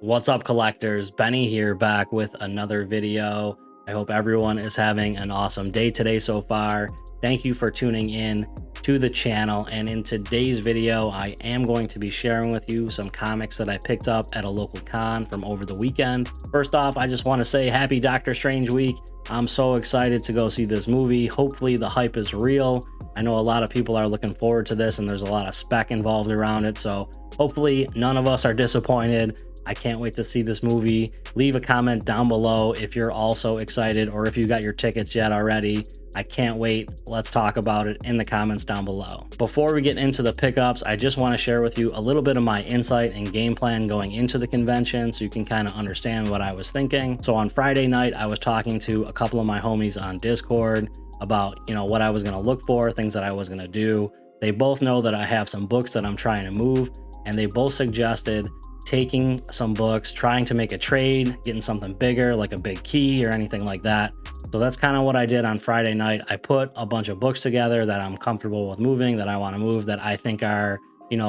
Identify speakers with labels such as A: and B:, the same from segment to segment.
A: What's up, collectors? Benny here, back with another video. I hope everyone is having an awesome day today so far. Thank you for tuning in to the channel, and in today's video I am going to be sharing with you some comics that I picked up at a local con from over the weekend. First off, I just want to say happy Doctor Strange week. I'm so excited to go see this movie. Hopefully the hype is real. I know a lot of people are looking forward to this, and there's a lot of spec involved around it, so hopefully none of us are disappointed. I can't wait to see this movie. Leave a comment down below if you're also excited, or if you got your tickets yet already. I can't wait. Let's talk about it in the comments down below. Before we get into the pickups, I just want to share with you a little bit of my insight and game plan going into the convention so you can kind of understand what I was thinking. So on Friday night, I was talking to a couple of my homies on Discord about, what I was going to look for, things that I was going to do. They both know that I have some books that I'm trying to move, and they both suggested taking some books, trying to make a trade, getting something bigger like a big key or anything like that. So that's kind of what I did on Friday night. I put a bunch of books together that I'm comfortable with moving, that I want to move, that I think are,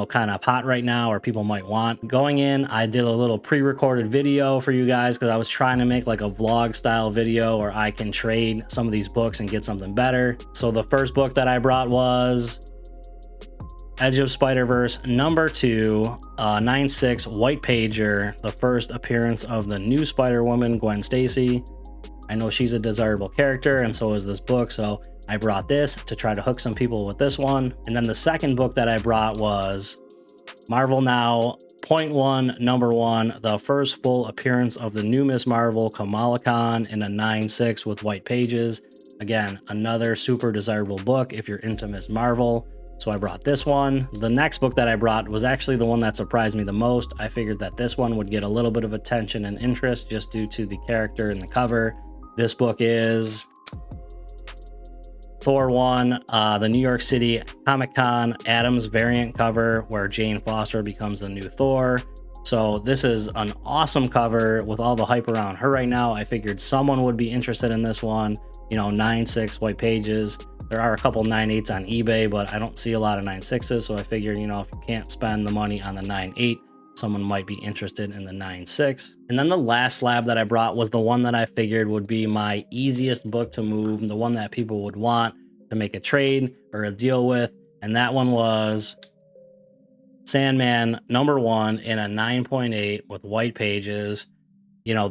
A: kind of hot right now or people might want. Going in, I did a little pre-recorded video for you guys because I was trying to make like a vlog style video where I can trade some of these books and get something better. So the first book that I brought was Edge of Spider-Verse number 2, 9/6 white pager, the first appearance of the new Spider-Woman, Gwen Stacy. I know she's a desirable character, and so is this book, so I brought this to try to hook some people with this one. And then the second book that I brought was Marvel Now, .1, number 1, the first full appearance of the new Miss Marvel, Kamala Khan, in a 9/6 with white pages. Again, another super desirable book if you're into Miss Marvel. So I brought this one. The next book that I brought was actually the one that surprised me the most. I figured that this one would get a little bit of attention and interest just due to the character and the cover. This book is Thor 1, the New York City Comic-Con Adams variant cover where Jane Foster becomes the new Thor. So this is an awesome cover with all the hype around her right now. I figured someone would be interested in this one. 9/6 white pages. There are a couple 9/8s on eBay, but I don't see a lot of 9/6s, so I figured, if you can't spend the money on the 9/8, someone might be interested in the 9/6. And then the last slab that I brought was the one that I figured would be my easiest book to move, the one that people would want to make a trade or a deal with, and that one was Sandman number 1 in a 9.8 with white pages.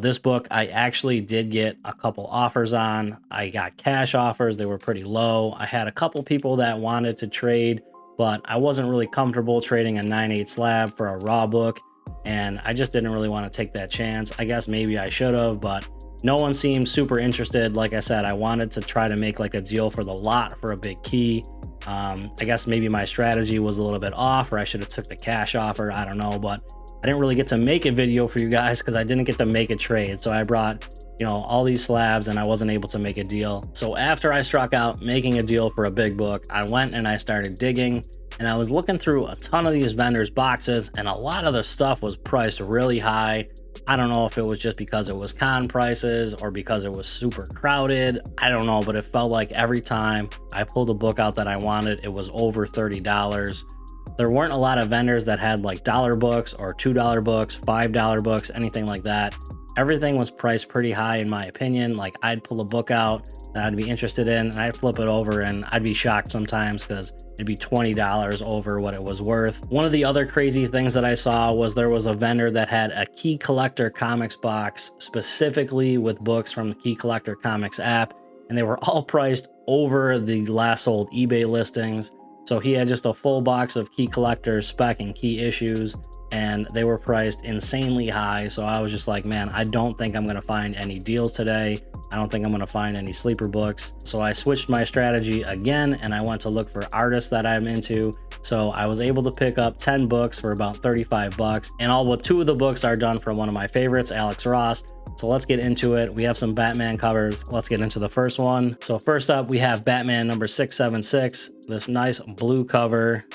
A: This book I actually did get a couple offers on. I got cash offers. They were pretty low. I had a couple people that wanted to trade, but I wasn't really comfortable trading a 9/8 slab for a raw book, and I just didn't really want to take that chance. I guess maybe I should have, but no one seemed super interested. Like I said, I wanted to try to make like a deal for the lot for a big key. I guess maybe my strategy was a little bit off, or I should have took the cash offer. I don't know, but I didn't really get to make a video for you guys because I didn't get to make a trade. So I brought, all these slabs, and I wasn't able to make a deal. So after I struck out making a deal for a big book, I went and I started digging, and I was looking through a ton of these vendors' boxes, and a lot of the stuff was priced really high. I don't know if it was just because it was con prices or because it was super crowded. I don't know, but it felt like every time I pulled a book out that I wanted, it was over $30. There weren't a lot of vendors that had like dollar books or $2 books, $5 books, anything like that. Everything was priced pretty high in my opinion. Like I'd pull a book out that I'd be interested in, and I'd flip it over, and I'd be shocked sometimes because it'd be $20 over what it was worth. One of the other crazy things that I saw was there was a vendor that had a Key Collector Comics box specifically with books from the Key Collector Comics app, and they were all priced over the last sold eBay listings. So he had just a full box of Key Collector spec and key issues, and they were priced insanely high. So I was just like, man, I don't think I'm going to find any deals today. I don't think I'm going to find any sleeper books. So I switched my strategy again, and I went to look for artists that I'm into. So I was able to pick up 10 books for about 35 bucks, and all but 2 of the books are done from one of my favorites, Alex Ross. So let's get into it. We have some Batman covers. Let's get into the first one. So first up, we have Batman number 676, this nice blue cover,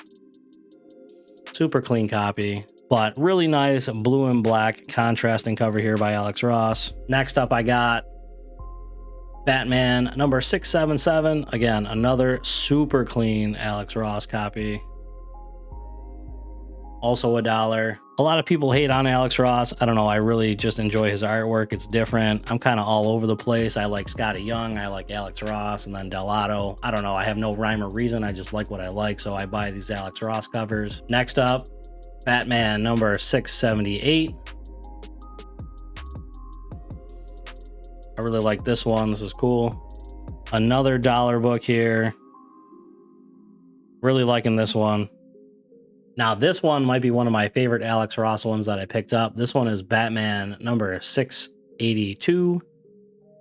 A: super clean copy, but really nice blue and black contrasting cover here by Alex Ross. Next up, I got Batman number 677. Again, another super clean Alex Ross copy. Also $1. A lot of people hate on Alex Ross. I don't know. I really just enjoy his artwork. It's different. I'm kind of all over the place. I like Scotty Young. I like Alex Ross, and then Delato. I don't know. I have no rhyme or reason. I just like what I like. So I buy these Alex Ross covers. Next up, Batman number 678. I really like this one. This is cool. Another dollar book here. Really liking this one. Now, this one might be one of my favorite Alex Ross ones that I picked up. This one is Batman number 682.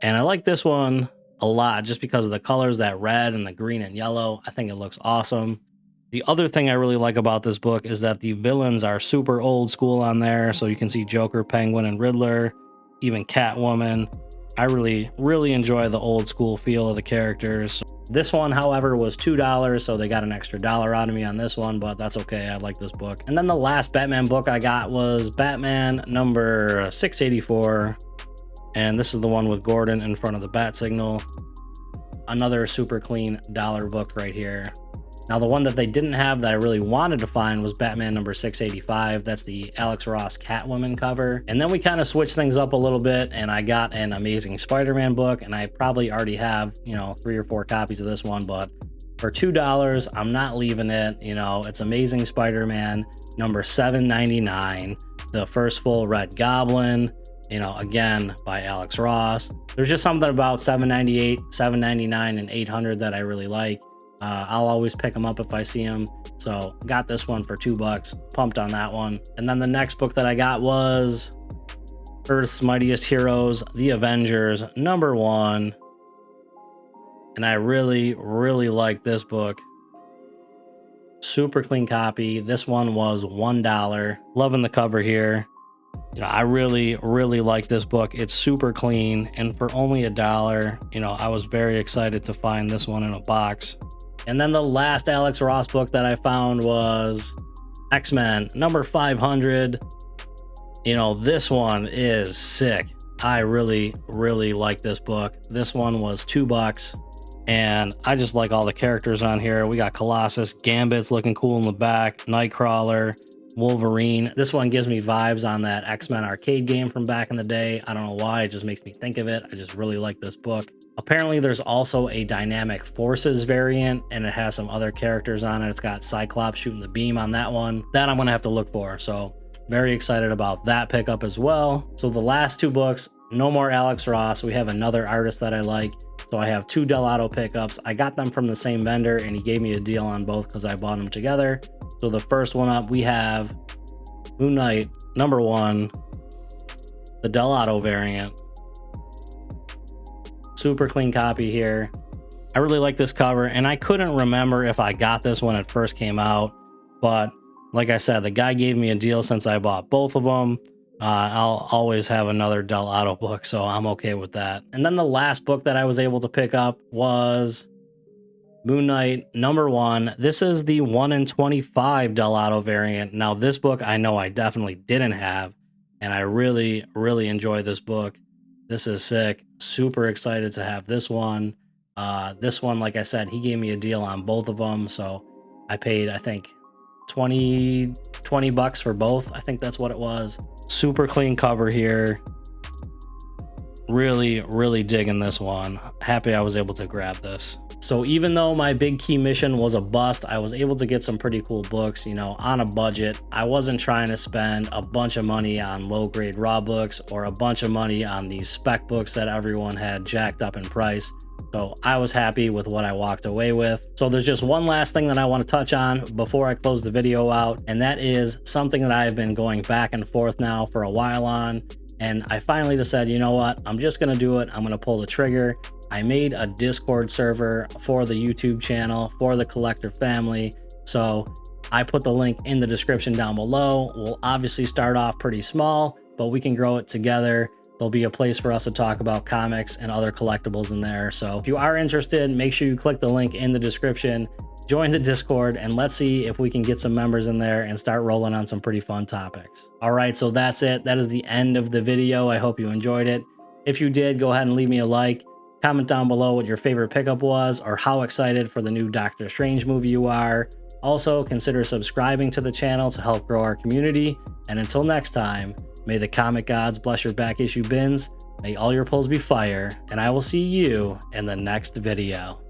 A: And I like this one a lot just because of the colors, that red and the green and yellow. I think it looks awesome. The other thing I really like about this book is that the villains are super old school on there. So you can see Joker, Penguin, and Riddler, even Catwoman. I really enjoy the old school feel of the characters. This one, however, was $2, so they got an extra $1 out of me on this one, but that's okay. I like this book. And then the last Batman book I got was Batman number 684, and this is the one with Gordon in front of the bat signal. Another super clean dollar book right here. Now, the one that they didn't have that I really wanted to find was Batman number 685. That's the Alex Ross Catwoman cover. And then we kind of switched things up a little bit, and I got an Amazing Spider-Man book, and I probably already have, 3 or 4 copies of this one, but for $2, I'm not leaving it. It's Amazing Spider-Man number 799, the first full Red Goblin, again, by Alex Ross. There's just something about 798, 799, and 800 that I really like. I'll always pick them up if I see them. So got this one for $2. Pumped on that one. And then the next book that I got was Earth's Mightiest Heroes, The Avengers, number 1. And I really like this book. Super clean copy. This one was $1. Loving the cover here. I really like this book. It's super clean. And for only $1, I was very excited to find this one in a box. And then the last Alex Ross book that I found was X-Men number 500. This one is sick. I really like this book. This one was $2, and I just like all the characters on here. We got Colossus, Gambit's looking cool in the back, Nightcrawler, Wolverine. This one gives me vibes on that X-Men arcade game from back in the day. I don't know why, it just makes me think of it. I just really like this book. Apparently there's also a Dynamic Forces variant, and it has some other characters on it. It's got Cyclops shooting the beam on that one. That I'm gonna have to look for. So very excited about that pickup as well. So the last 2 books, no more Alex Ross. We have another artist that I like. So I have 2 Delato pickups. I got them from the same vendor, and he gave me a deal on both because I bought them together. So the first one up, we have Moon Knight number 1, the Delato variant. Super clean copy here. I really like this cover, and I couldn't remember if I got this when it first came out, but like I said, the guy gave me a deal since I bought both of them. I'll always have another Delato book, so I'm okay with that. And then the last book that I was able to pick up was Moon Knight number 1. This is the 1 in 25 Delato variant. Now, this book I know I definitely didn't have, and I really enjoy this book. This is sick. Super excited to have this one. This one, like I said, he gave me a deal on both of them, so I paid, I think, $20 for both. I think that's what it was. Super clean cover here. Really digging this one. Happy I was able to grab this. So even though my big key mission was a bust, I was able to get some pretty cool books, on a budget. I wasn't trying to spend a bunch of money on low grade raw books or a bunch of money on these spec books that everyone had jacked up in price. So I was happy with what I walked away with. So there's just one last thing that I want to touch on before I close the video out, and that is something that I've been going back and forth now for a while on. And I finally decided, you know what, I'm just going to do it. I'm going to pull the trigger. I made a Discord server for the YouTube channel, for the collector family. So I put the link in the description down below. We'll obviously start off pretty small, but we can grow it together. There'll be a place for us to talk about comics and other collectibles in there. So if you are interested, make sure you click the link in the description, join the Discord, and let's see if we can get some members in there and start rolling on some pretty fun topics. All right, so that's it. That is the end of the video. I hope you enjoyed it. If you did, go ahead and leave me a like. Comment down below what your favorite pickup was or how excited for the new Doctor Strange movie you are. Also, consider subscribing to the channel to help grow our community. And until next time, may the comic gods bless your back issue bins, may all your pulls be fire, and I will see you in the next video.